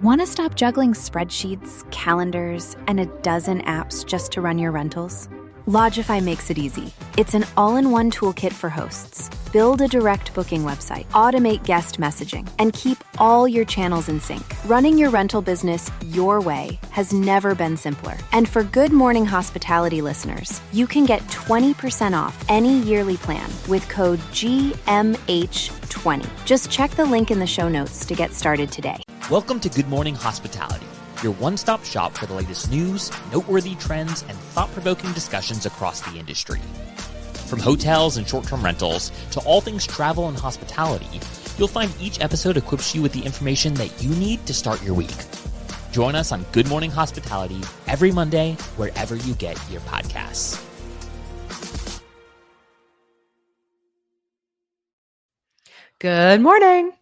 Want to stop juggling spreadsheets, calendars, and a dozen apps just to run your rentals? Lodgify makes it easy. It's an all-in-one toolkit for hosts. Build a direct booking website, automate guest messaging, and keep all your channels in sync. Running your rental business your way has never been simpler. And for Good Morning Hospitality listeners, you can get 20% off any yearly plan with code GMH20. Just check the link in the show notes to get started today. Welcome to Good Morning Hospitality, your one-stop shop for the latest news, noteworthy trends, and thought-provoking discussions across the industry. From hotels and short-term rentals to all things travel and hospitality, you'll find each episode equips you with the information that you need to start your week. Join us on Good Morning Hospitality every Monday, wherever you get your podcasts. Good morning.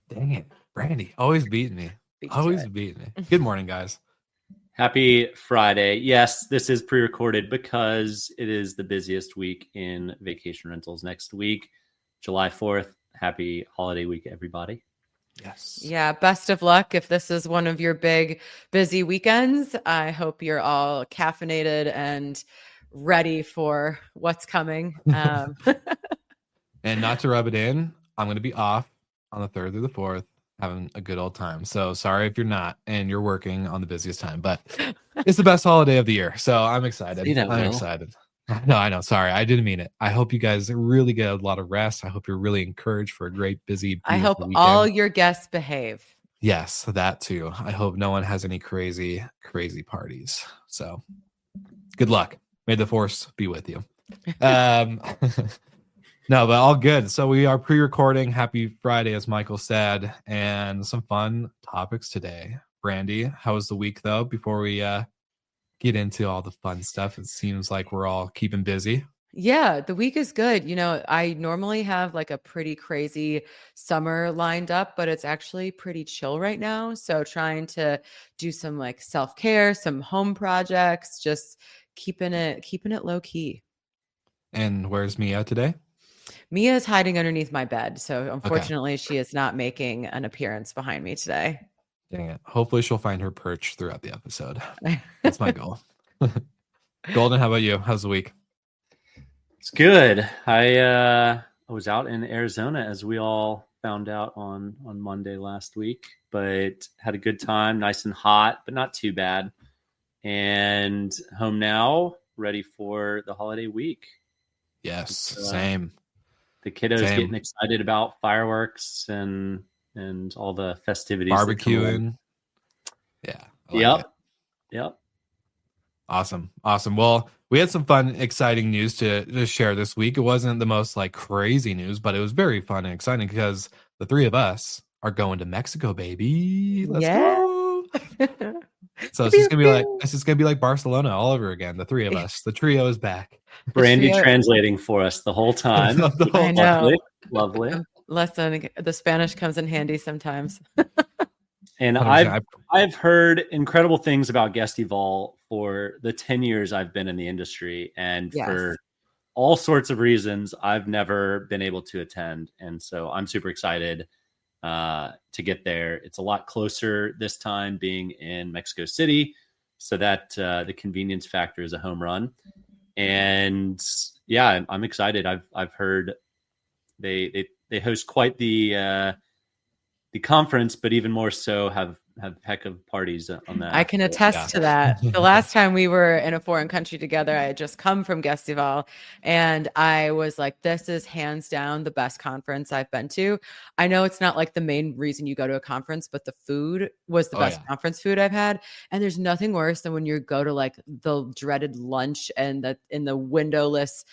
Dang it. Brandy, always beating me. Beating me. Good morning, guys. Happy Friday. Yes, this is pre-recorded because it is the busiest week in vacation rentals next week, July 4th. Happy holiday week, everybody. Yes. Yeah, best of luck if this is one of your big, busy weekends. I hope you're all caffeinated and ready for what's coming. And not to rub it in, I'm going to be off on the 3rd through the 4th. Having a good old time. So sorry if you're not and you're working on the busiest time, but it's the best holiday of the year. So I'm excited. I'm excited. No, I know. Sorry. I didn't mean it. I hope you guys really get a lot of rest. I hope you're really encouraged for a great, busy, I hope weekend. all your guests behave. Yes, that too. I hope no one has any crazy parties. So good luck. May the force be with you. No, but all good. So we are pre-recording. Happy Friday, as Michael said, and some fun topics today. Brandy, how was the week, though? Before we get into all the fun stuff, it seems like we're all keeping busy. Yeah, the week is good. You know, I normally have like a pretty crazy summer lined up, but it's actually pretty chill right now. So trying to do some like self-care, some home projects, just keeping it low key. And where's Mia today? Mia is hiding underneath my bed. So unfortunately, She is not making an appearance behind me today. Dang it. Hopefully she'll find her perch throughout the episode. That's my goal. Golden, how about you? How's the week? It's good. I was out in Arizona, as we all found out on Monday last week, but had a good time, nice and hot, but not too bad. And home now, ready for the holiday week. Yes, same. The kiddos getting excited about fireworks and all the festivities. Barbecuing. Yeah. Yep. Awesome. Well, we had some fun, exciting news to share this week. It wasn't the most like crazy news, but it was very fun and exciting because the three of us are going to Mexico, baby. Let's go. So it's just gonna be like Barcelona all over again. The three of us, the trio is back. Brandy translating for us the whole time. I know. Lovely. Listen, the Spanish comes in handy sometimes. And I've heard incredible things about Guestival for the 10 years I've been in the industry, and for all sorts of reasons, I've never been able to attend. And so I'm super excited to get there. It's a lot closer this time, being in Mexico City, so that the convenience factor is a home run. And yeah, I'm excited. I've heard they host quite the conference, but even more so have heck of parties on that. I can attest to that. The last time we were in a foreign country together, I had just come from Guestival, and I was like, this is hands down the best conference I've been to. I know it's not like the main reason you go to a conference, but the food was the best conference food I've had. And there's nothing worse than when you go to like the dreaded lunch and in the windowless,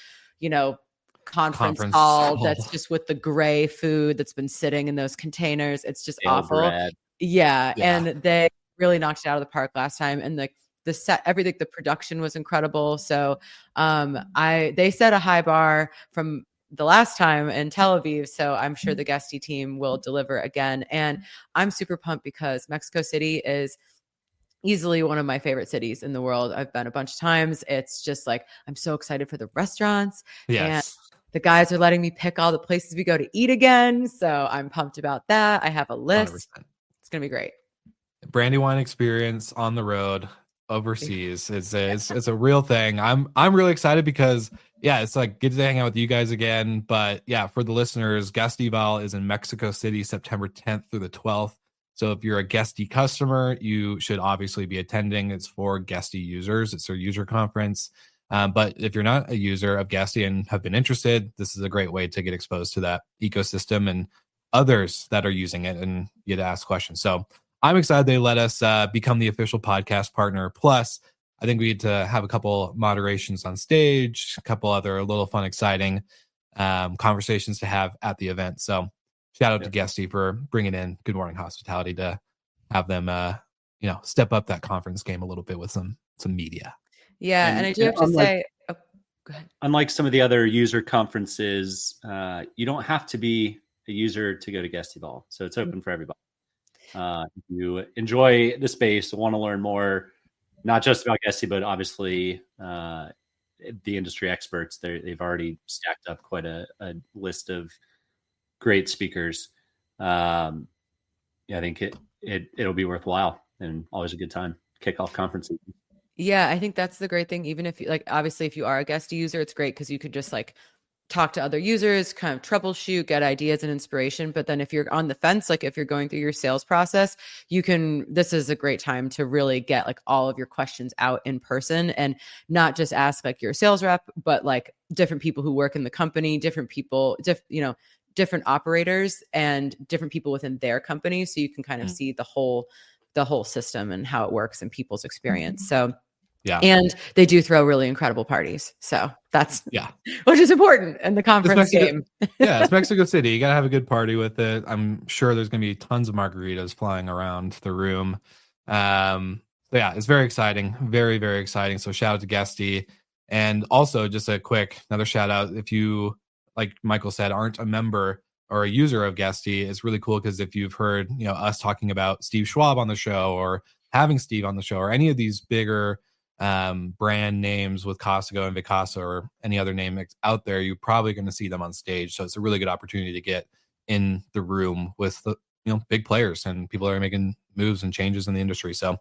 conference hall that's just with the gray food that's been sitting in those containers. It's just awful. Bread. Yeah. And they really knocked it out of the park last time. And the set, everything, the production was incredible. So they set a high bar from the last time in Tel Aviv. So I'm sure the Guesty team will deliver again. And I'm super pumped because Mexico City is easily one of my favorite cities in the world. I've been a bunch of times. It's just like, I'm so excited for the restaurants. Yes. And the guys are letting me pick all the places we go to eat again. So I'm pumped about that. I have a list. 100%. It's going to be great. Brandy wine experience on the road overseas. It's a real thing. I'm really excited because it's like good to hang out with you guys again. But for the listeners, Guest Eval is in Mexico City, September 10th through the 12th. So if you're a Guesty customer, you should obviously be attending. It's for Guesty users. It's their user conference. But if you're not a user of Guesty and have been interested, this is a great way to get exposed to that ecosystem and others that are using it and get to ask questions. So I'm excited they let us become the official podcast partner. Plus, I think we need to have a couple moderations on stage, a couple other little fun, exciting conversations to have at the event. So shout out to Guesty for bringing in Good Morning Hospitality to have them, step up that conference game a little bit with some media. Yeah, and I do have to say, go ahead. Unlike some of the other user conferences, you don't have to be a user to go to Guest Eval, so it's open for everybody. If you enjoy the space, want to learn more, not just about Guesty, but obviously the industry experts. They've already stacked up quite a list of great speakers. I think it'll be worthwhile and always a good time. Kickoff conferences. Yeah, I think that's the great thing. Even if you obviously if you are a Guesty user, it's great because you could just talk to other users, kind of troubleshoot, get ideas and inspiration. But then if you're on the fence, if you're going through your sales process, this is a great time to really get all of your questions out in person and not just ask your sales rep, but different people who work in the company, different people, different operators and different people within their company. So you can kind of see the whole system and how it works and people's experience. So and they do throw really incredible parties. So that's which is important in the conference game. It's Mexico City. You got to have a good party with it. I'm sure there's going to be tons of margaritas flying around the room. It's very exciting. Very, very exciting. So shout out to Guesty. And also just another shout out. If you, like Michael said, aren't a member or a user of Guesty, it's really cool because if you've heard, us talking about Steve Schwab on the show or having Steve on the show or any of these bigger brand names with Costco and Vicasa or any other name out there, you're probably going to see them on stage. So it's a really good opportunity to get in the room with the big players and people that are making moves and changes in the industry. So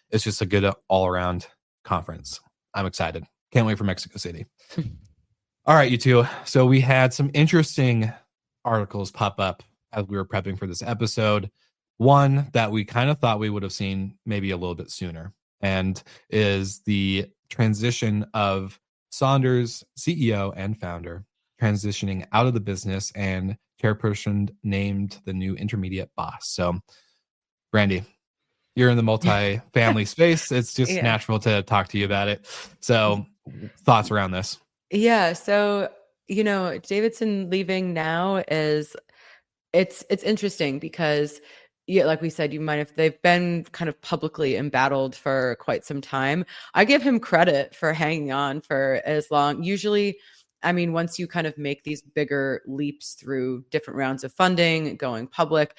it's just a good all around conference. I'm excited. Can't wait for Mexico City. All right, you two. So we had some interesting articles pop up as we were prepping for this episode. One that we kind of thought we would have seen maybe a little bit sooner, and is the transition of Sonder's CEO and founder transitioning out of the business and chairperson named the new intermediate boss. So, Brandy, you're in the multi-family space. It's just natural to talk to you about it. So, thoughts around this? Yeah. So, Davidson leaving now it's interesting because like we said, they've been kind of publicly embattled for quite some time. I give him credit for hanging on for as long. Usually, once you kind of make these bigger leaps through different rounds of funding, going public,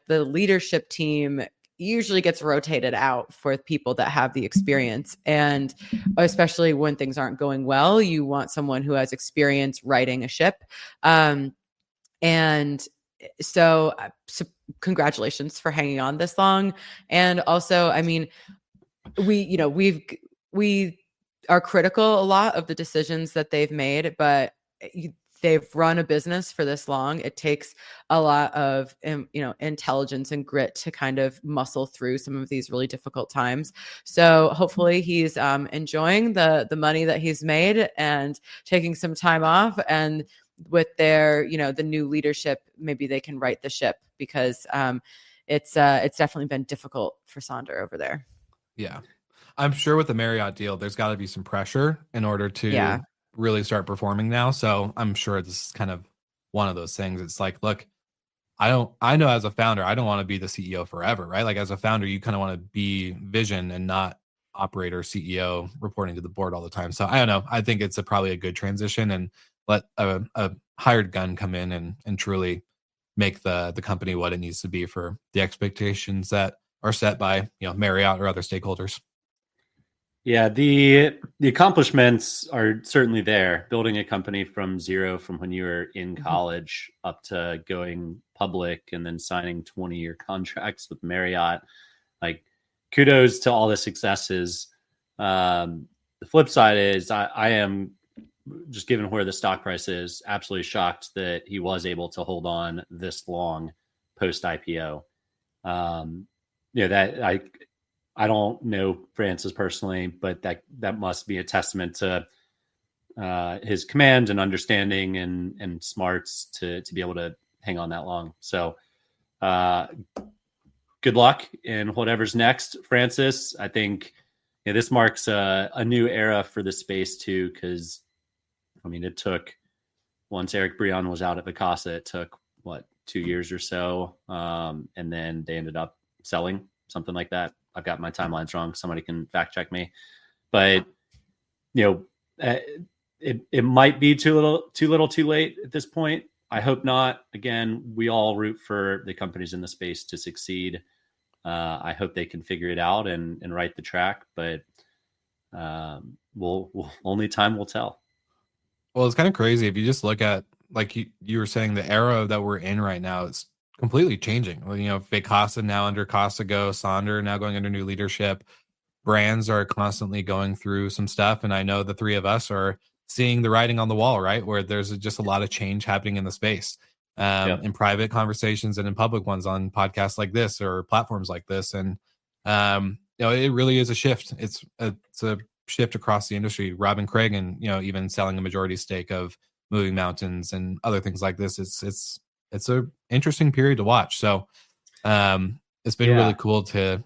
the leadership team usually gets rotated out for people that have the experience. And especially when things aren't going well, you want someone who has experience righting a ship. So congratulations for hanging on this long. And also, we are critical a lot of the decisions that they've made, but they've run a business for this long. It takes a lot of, intelligence and grit to kind of muscle through some of these really difficult times. So hopefully he's enjoying the money that he's made and taking some time off, and with their, the new leadership, maybe they can right the ship, because it's definitely been difficult for Sonder over there. Yeah. I'm sure with the Marriott deal, there's got to be some pressure in order to really start performing now. So I'm sure this is kind of one of those things. It's look, I know as a founder, I don't want to be the CEO forever, right? As a founder, you kind of want to be vision and not operator, CEO reporting to the board all the time. So I don't know. I think it's probably a good transition, and let a hired gun come in and truly make the company what it needs to be for the expectations that are set by Marriott or other stakeholders. Yeah, the accomplishments are certainly there. Building a company from zero, from when you were in college up to going public and then signing 20-year contracts with Marriott. kudos to all the successes. The flip side is I am, just given where the stock price is, absolutely shocked that he was able to hold on this long post IPO. That I don't know Francis personally, but that must be a testament to his command and understanding and smarts to be able to hang on that long. So good luck in whatever's next, Francis. I think this marks a new era for the space too, because it took, once Eric Brion was out at Vacasa, it took 2 years or so, and then they ended up selling, something like that. I've got my timelines wrong. Somebody can fact check me, but it might be too little, too late at this point. I hope not. Again, we all root for the companies in the space to succeed. I hope they can figure it out and right the track, but only time will tell. Well, it's kind of crazy if you just look at, like you were saying, the era that we're in right now. It's completely changing. Vacasa now under Costago, Sonder now going under new leadership. Brands are constantly going through some stuff, and I know the three of us are seeing the writing on the wall, right? Where there's just a lot of change happening in the space, in private conversations and in public ones on podcasts like this or platforms like this. And it really is a shift. It's a shift across the industry. Robin Craig, and even selling a majority stake of Moving Mountains and other things like this. It's a interesting period to watch. So it's been really cool to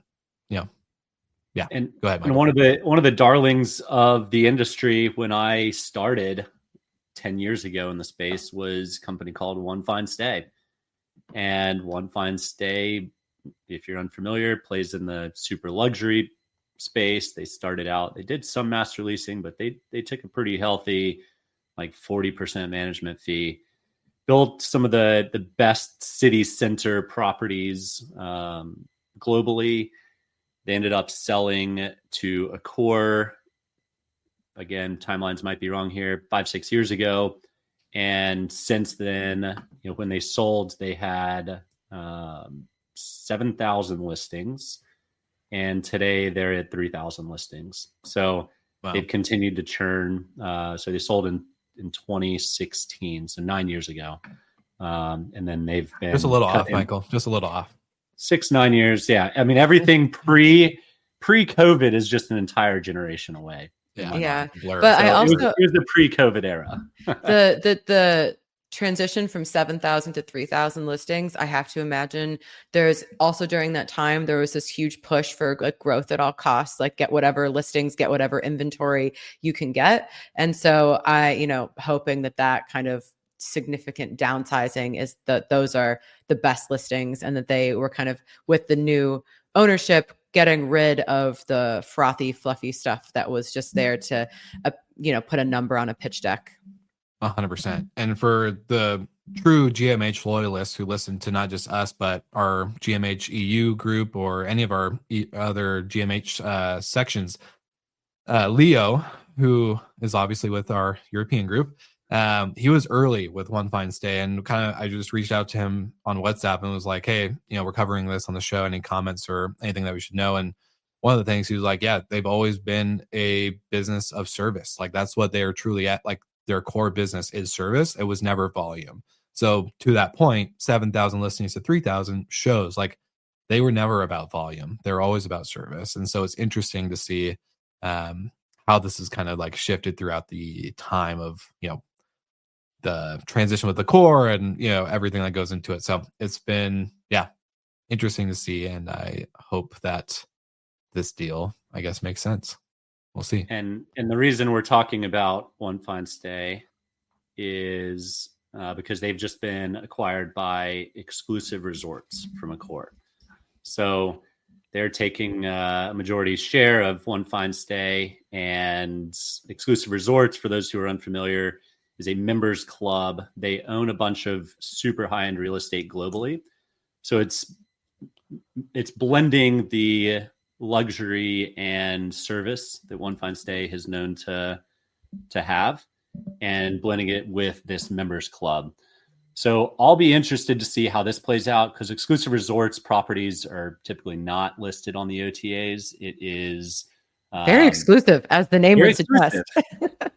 and go ahead, Michael. And one of the darlings of the industry when I started 10 years ago in the space was a company called OneFineStay. And OneFineStay, if you're unfamiliar, plays in the super luxury space. They started out, they did some master leasing, but they took a pretty healthy 40% management fee, built some of the best city center properties globally. They ended up selling to Accor. Again, timelines might be wrong here, 5-6 years ago. And since then, when they sold, they had 7,000 listings. And today they're at 3,000 listings. So they've continued to churn. So they sold in 2016, so 9 years ago. And then they've been just a little off, Michael, just a little off. 6-9 years. Yeah. Everything pre-COVID is just an entire generation away. Yeah. But so I also, it was the pre-COVID era. the transition from 7,000 to 3,000 listings, I have to imagine there's also, during that time, there was this huge push for growth at all costs, get whatever listings, get whatever inventory you can get. And so I, hoping that kind of significant downsizing is that those are the best listings, and that they were kind of, with the new ownership, getting rid of the frothy, fluffy stuff that was just there to, put a number on a pitch deck. 100%. And for the true GMH loyalists who listen to not just us, but our GMH EU group or any of our other GMH sections, Leo, who is obviously with our European group, he was early with OneFineStay, and I just reached out to him on WhatsApp and was like, hey, we're covering this on the show. Any comments or anything that we should know? And one of the things he was like, yeah, they've always been a business of service. That's what they're truly at. Their core business is service. It was never volume. So to that point, 7,000 listings to 3,000 shows they were never about volume. They're always about service. And so it's interesting to see how this is kind of shifted throughout the time of, the transition with the core and, everything that goes into it. So it's been, interesting to see. And I hope that this deal, I guess, makes sense. We'll see. And the reason we're talking about OneFineStay is because they've just been acquired by Exclusive Resorts from Accor. So they're taking a majority share of OneFineStay, and Exclusive Resorts, for those who are unfamiliar, is a members club. They own a bunch of super high-end real estate globally. So it's blending the luxury and service that OneFineStay is known to have, and blending it with this members club. So I'll be interested to see how this plays out, because exclusive resorts properties are typically not listed on the OTAs. It is very exclusive, as the name would suggest.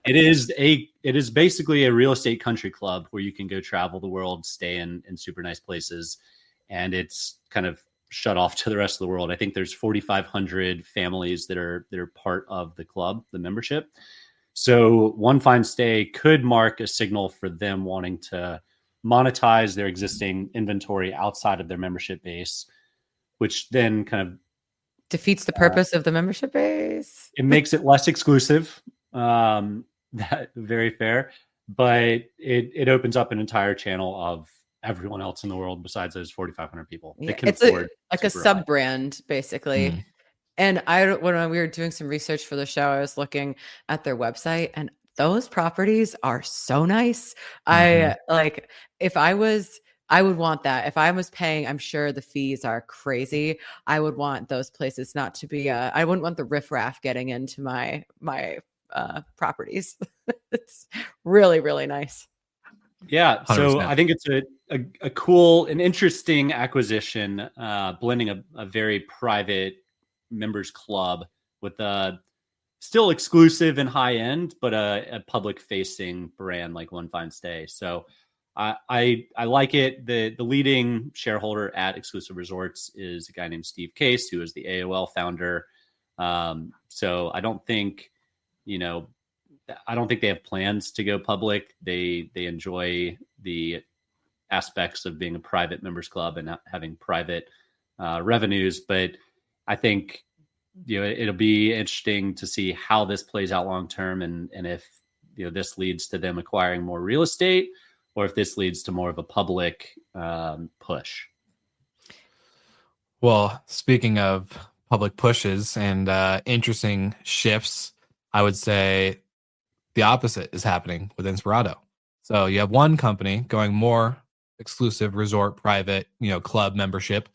It is basically a real estate country club where you can go travel the world, stay in super nice places, and it's kind of shut off to the rest of the world. I think there's 4,500 families that are part of the club, the membership. So OneFineStay could mark a signal for them wanting to monetize their existing inventory outside of their membership base, which then kind of defeats the purpose of the membership base. It makes it less exclusive. That very fair, but it opens up an entire channel of everyone else in the world besides those 4,500 people. Yeah, it's like a sub brand, basically. And when we were doing some research for the show, I was looking at their website, and those properties are so nice. I would want that. If I was paying, I'm sure the fees are crazy. I would want those places not to be, I wouldn't want the riffraff getting into my properties. It's really, really nice. Yeah. So 100%. I think it's a cool and interesting acquisition, blending a very private members club with a still exclusive and high end, but a public facing brand like OneFineStay. So I like it. The leading shareholder at Exclusive Resorts is a guy named Steve Case, who is the AOL founder. So I don't think they have plans to go public. They enjoy the aspects of being a private members club and having private revenues. But I think it'll be interesting to see how this plays out long term, and if this leads to them acquiring more real estate, or if this leads to more of a public push. Well, speaking of public pushes and interesting shifts, I would say the opposite is happening with Inspirato. So you have one company going more exclusive resort, private, club membership,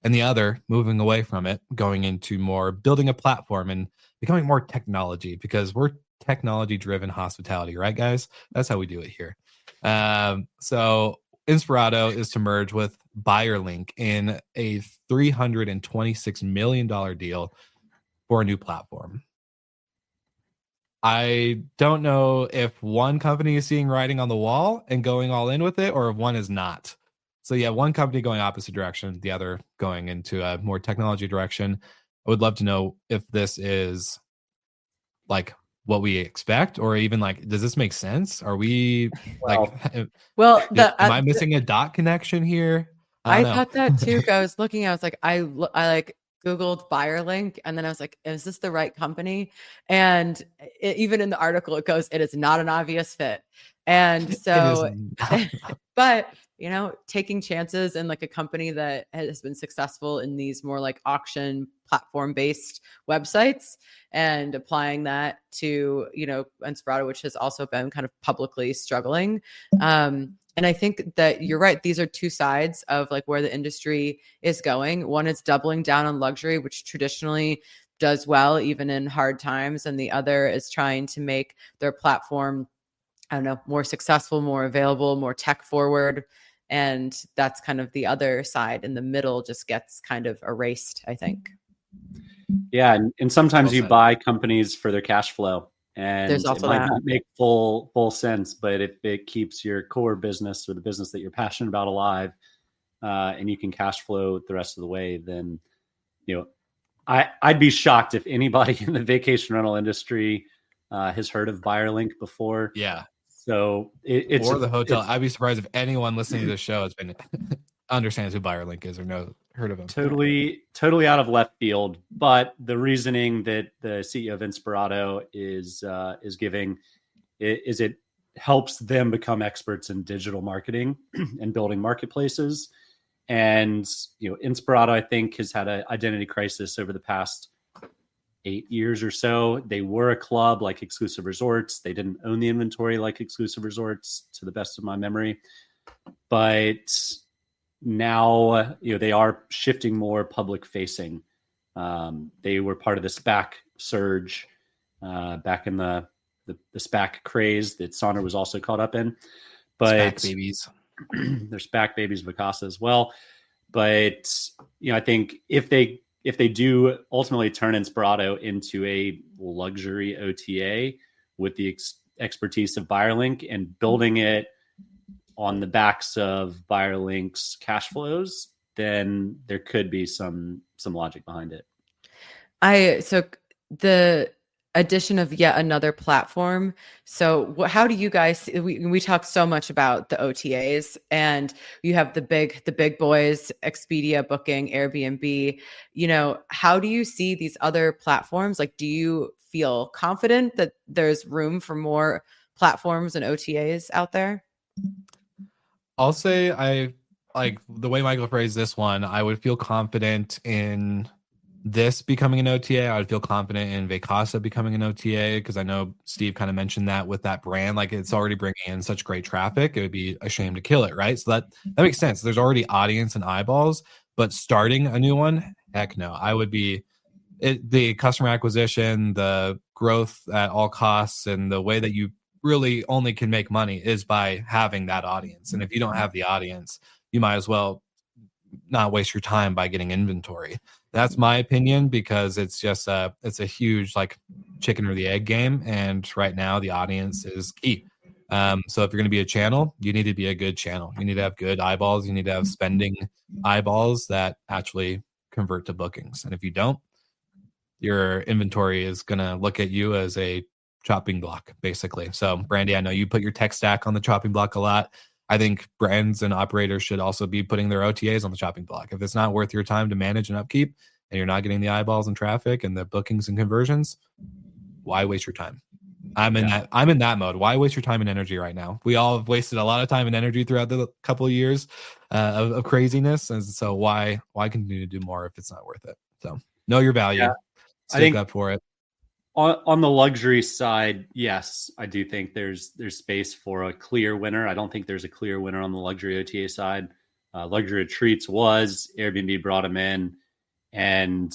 and the other moving away from it, going into more building a platform and becoming more technology, because we're technology-driven hospitality, right, guys? That's how we do it here. So Inspirato is to merge with Buyerlink in a $326 million deal for a new platform. I don't know if one company is seeing writing on the wall and going all in with it, or if one is not. So yeah, one company going opposite direction, the other going into a more technology direction. I would love to know if this is like what we expect, or even like, does this make sense? Are we am I missing a dot connection here? I thought that too. I was looking, I was like, I Googled Buyerlink, and then I was like, is this the right company? And even in the article, it goes, it is not an obvious fit. And so, but taking chances in like a company that has been successful in these more like auction platform based websites, and applying that to, Inspirato, which has also been kind of publicly struggling. And I think that you're right. These are two sides of like where the industry is going. One is doubling down on luxury, which traditionally does well even in hard times. And the other is trying to make their platform, more successful, more available, more tech forward. And that's kind of the other side. In the middle just gets kind of erased, I think. Yeah. And sometimes you buy companies for their cash flow. And there's also it might not make full sense, but if it keeps your core business or the business that you're passionate about alive, and you can cash flow the rest of the way, then I'd be shocked if anybody in the vacation rental industry has heard of Buyerlink before. Yeah. So it's or the hotel. I'd be surprised if anyone listening to this show has been understands who Buyerlink is or heard of him. Totally out of left field. But the reasoning that the CEO of Inspirato is giving is it helps them become experts in digital marketing and building marketplaces. And Inspirato, I think, has had an identity crisis over the past 8 years or so. They were a club like Exclusive Resorts. They didn't own the inventory like Exclusive Resorts, to the best of my memory. But now, they are shifting more public facing. They were part of the SPAC surge back in the SPAC craze that Sonder was also caught up in. But SPAC babies. There's SPAC babies, Vacasa as well. But, I think if they do ultimately turn Inspirato into a luxury OTA with the expertise of Buyerlink and building it on the backs of Buyerlink's cash flows, then there could be some logic behind it. So the addition of yet another platform. So how do you guys, we talk so much about the OTAs, and you have the big boys, Expedia, Booking, Airbnb, how do you see these other platforms? Like, do you feel confident that there's room for more platforms and OTAs out there? I'll say I like the way Michael phrased this one. I would feel confident in this becoming an OTA. I would feel confident in Vacasa becoming an OTA, because I know Steve kind of mentioned that with that brand, like it's already bringing in such great traffic. It would be a shame to kill it, right? So that makes sense. There's already audience and eyeballs, but starting a new one, heck no. I would be the customer acquisition, the growth at all costs, and the way that you really only can make money is by having that audience. And if you don't have the audience, you might as well not waste your time by getting inventory. That's my opinion, because it's just it's a huge like chicken or the egg game. And right now the audience is key. So if you're going to be a channel, you need to be a good channel. You need to have good eyeballs. You need to have spending eyeballs that actually convert to bookings. And if you don't, your inventory is going to look at you as a chopping block, basically. So Brandy, I know you put your tech stack on the chopping block a lot. I think brands and operators should also be putting their OTAs on the chopping block. If it's not worth your time to manage and upkeep, and you're not getting the eyeballs and traffic and the bookings and conversions, why waste your time? I'm in that mode. Why waste your time and energy right now? We all have wasted a lot of time and energy throughout the couple of years of craziness. And so why continue to do more if it's not worth it? So know your value. Stick up for it. On the luxury side, yes, I do think there's space for a clear winner. I don't think there's a clear winner on the luxury OTA side. Luxury Retreats was, Airbnb brought them in, and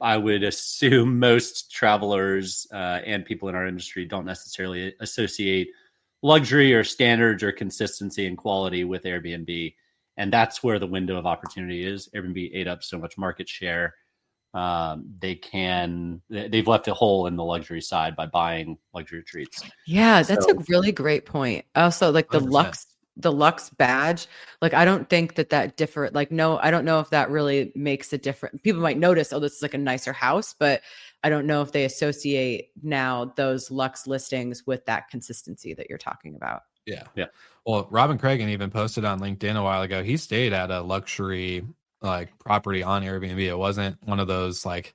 I would assume most travelers and people in our industry don't necessarily associate luxury or standards or consistency and quality with Airbnb. And that's where the window of opportunity is. Airbnb ate up so much market share. They've left a hole in the luxury side by buying Luxury Retreats. Yeah, that's a really great point. Also, like the 100%. The Lux badge, like I don't think that different. Like, no, I don't know if that really makes a difference. People might notice, oh, this is like a nicer house, but I don't know if they associate now those Lux listings with that consistency that you're talking about. Yeah. Well, Robin Cragen even posted on LinkedIn a while ago. He stayed at a luxury like property on Airbnb. It wasn't one of those like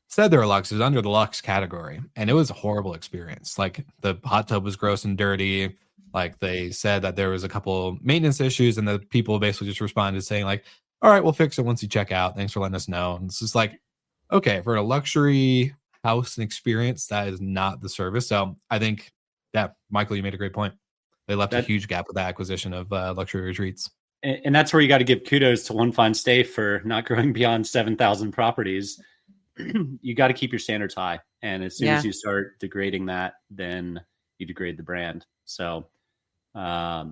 said they're Lux, it was under the Lux category, and it was a horrible experience. Like the hot tub was gross and dirty. Like they said that there was a couple maintenance issues, and the people basically just responded saying like, all right, we'll fix it once you check out. Thanks for letting us know. And it's just like, okay, for a luxury house and experience, that is not the service. So I think that Michael, you made a great point. They left a huge gap with the acquisition of luxury retreats. And that's where you got to give kudos to OneFineStay for not growing beyond 7,000 properties. You got to keep your standards high. And as soon as you start degrading that, then you degrade the brand. So, I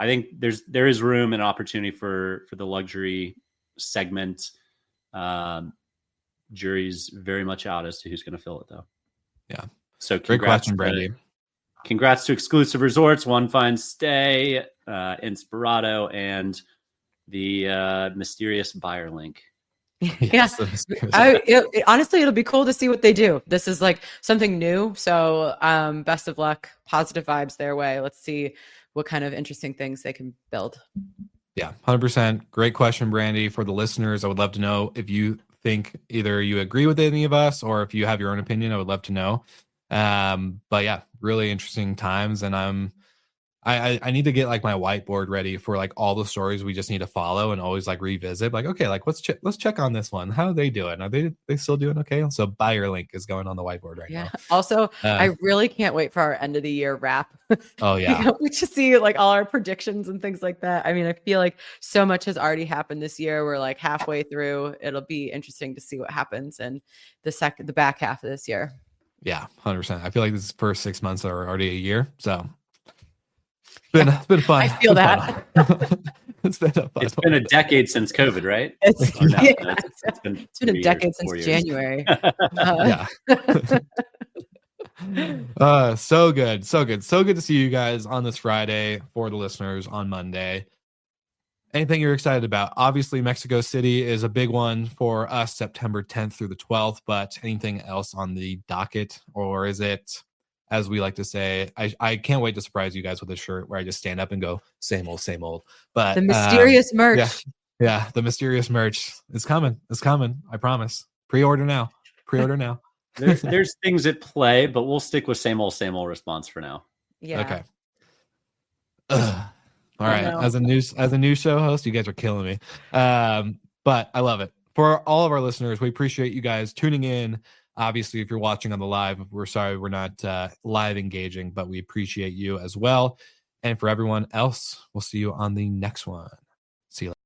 think there is room and opportunity for the luxury segment. Jury's very much out as to who's going to fill it, though. Yeah. So great question, Brandy. Congrats to Exclusive Resorts, OneFineStay, Inspirato, and the mysterious Buyerlink. Honestly, it'll be cool to see what they do. This is like something new. So best of luck, positive vibes their way. Let's see what kind of interesting things they can build. Yeah, 100%. Great question, Brandy. For the listeners, I would love to know if you think either you agree with any of us or if you have your own opinion. I would love to know. But yeah, really interesting times. And I need to get like my whiteboard ready for like all the stories we just need to follow and always like revisit. Like, okay, like let's check on this one. How are they doing? Are they still doing okay? So Buyerlink is going on the whiteboard right now. Also, I really can't wait for our end of the year wrap. Oh yeah. We just see like all our predictions and things like that. I mean, I feel like so much has already happened this year. We're like halfway through. It'll be interesting to see what happens in the back half of this year. Yeah, 100%. I feel like this first 6 months are already a year. So It's been fun. I feel that. It's been a decade since COVID, right? It's been a decade since 4 years. January. Yeah. So good to see you guys on this Friday. For the listeners on Monday, anything you're excited about? Obviously Mexico City is a big one for us, September 10th through the 12th, but anything else on the docket? Or is it, as we like to say, I can't wait to surprise you guys with a shirt where I just stand up and go same old, but the mysterious merch. Yeah, the mysterious merch is coming. I promise. Pre-order now. There's things at play, but we'll stick with same old response for now. Yeah. Okay. All right. As a new show host, you guys are killing me. But I love it. For all of our listeners, we appreciate you guys tuning in. Obviously, if you're watching on the live, we're sorry we're not live engaging, but we appreciate you as well. And for everyone else, we'll see you on the next one. See you later.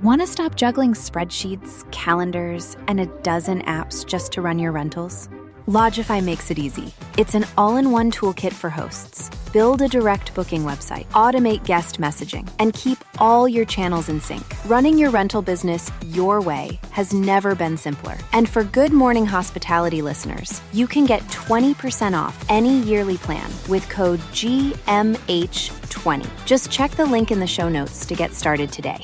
Want to stop juggling spreadsheets, calendars, and a dozen apps just to run your rentals? Lodgify makes it easy. It's an all-in-one toolkit for hosts. Build a direct booking website, automate guest messaging, and keep all your channels in sync. Running your rental business your way has never been simpler. And for Good Morning Hospitality listeners, you can get 20% off any yearly plan with code GMH20. Just check the link in the show notes to get started today.